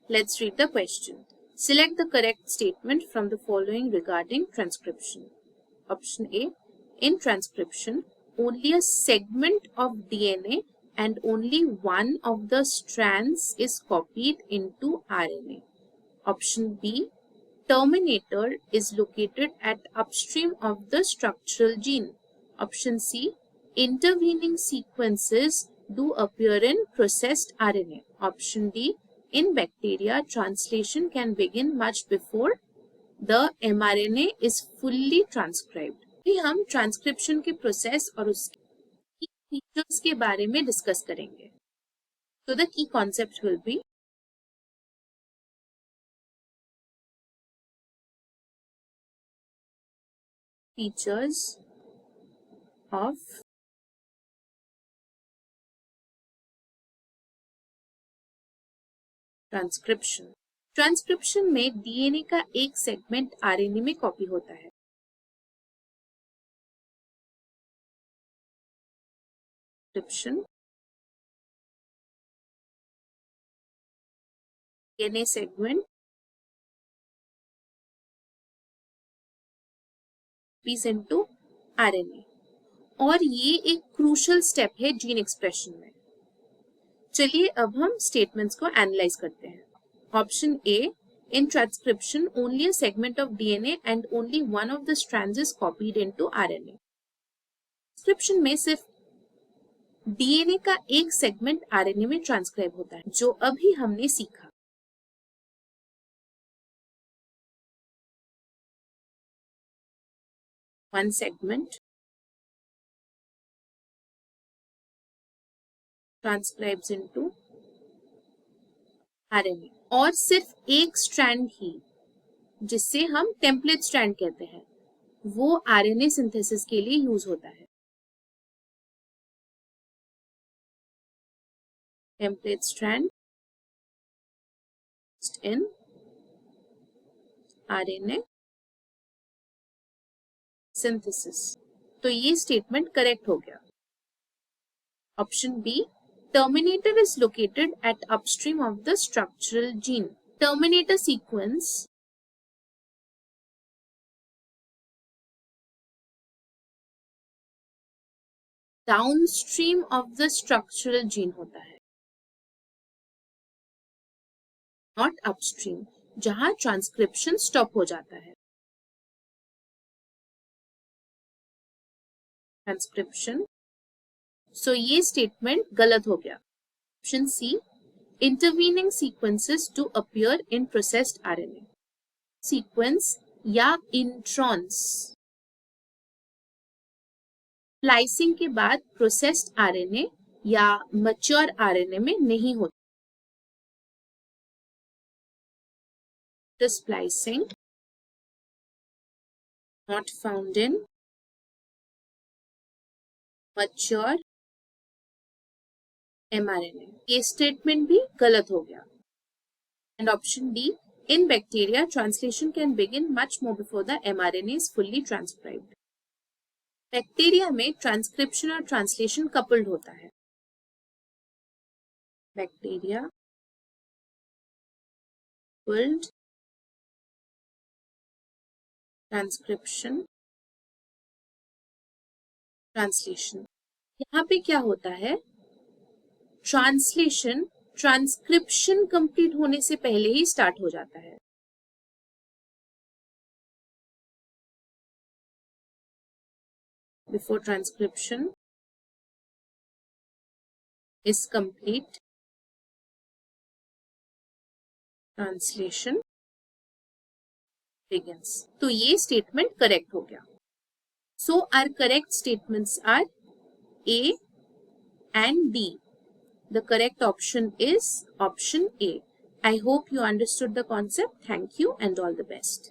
Let's read the question. Select the correct statement from the following regarding transcription. Option A. In transcription, only a segment of DNA and only one of the strands is copied into RNA. Option B. Terminator is located at upstream of the structural gene. Option C. Intervening sequences do appear in processed RNA. Option D. In bacteria, translation can begin much before the mRNA is fully transcribed. अभी हम transcription के process और उसके features के बारे में discuss करेंगे. So the key concept will be features of transcription. Transcription में डीएनए का एक सेगमेंट आरएनए में कॉपी होता है. DNA segment piece into RNA और ये एक क्रूशियल स्टेप है जीन एक्सप्रेशन में. चलिए अब हम स्टेटमेंट्स को एनालाइज करते हैं. Option A. In transcription only a segment of DNA and only one of the strands is copied into RNA. Transcription में सिर्फ डीएनए का एक सेगमेंट आरएनए में ट्रांसक्राइब होता है, जो अभी हमने सीखा. One segment transcribes into RNA और सिर्फ एक स्ट्रैंड ही, जिससे हम टेम्पलेट स्ट्रैंड कहते हैं, वो आरएनए सिंथेसिस के लिए यूज होता है. Template strand in RNA synthesis. तो ये स्टेटमेंट करेक्ट हो गया. Option B. Terminator is located at upstream of the structural gene. Terminator sequence downstream of the structural gene होता है, not upstream, जहां ट्रांसक्रिप्शन स्टॉप हो जाता है. ट्रांसक्रिप्शन. सो ये स्टेटमेंट गलत हो गया. Option C. Intervening sequences to appear in processed RNA. Sequence या इंट्रॉन्स स्प्लाइसिंग के बाद प्रोसेस्ड आरएनए या मैच्योर आरएनए में नहीं होता. The splicing not found in mature mRNA. ये स्टेटमेंट भी गलत हो गया. And option D. In bacteria translation can begin much more before the mRNA is fully transcribed. Bacteria में ट्रांसक्रिप्शन और ट्रांसलेशन कपल्ड होता है. Bacteria coupled transcription translation. यहाँ पे क्या होता है, ट्रांसलेशन ट्रांसक्रिप्शन कंप्लीट होने से पहले ही स्टार्ट हो जाता है. Before transcription is complete, translation begins. तो ये स्टेटमेंट करेक्ट हो गया. So our correct statements are A and D. The correct option is option A. I hope you understood the concept. Thank you and all the best.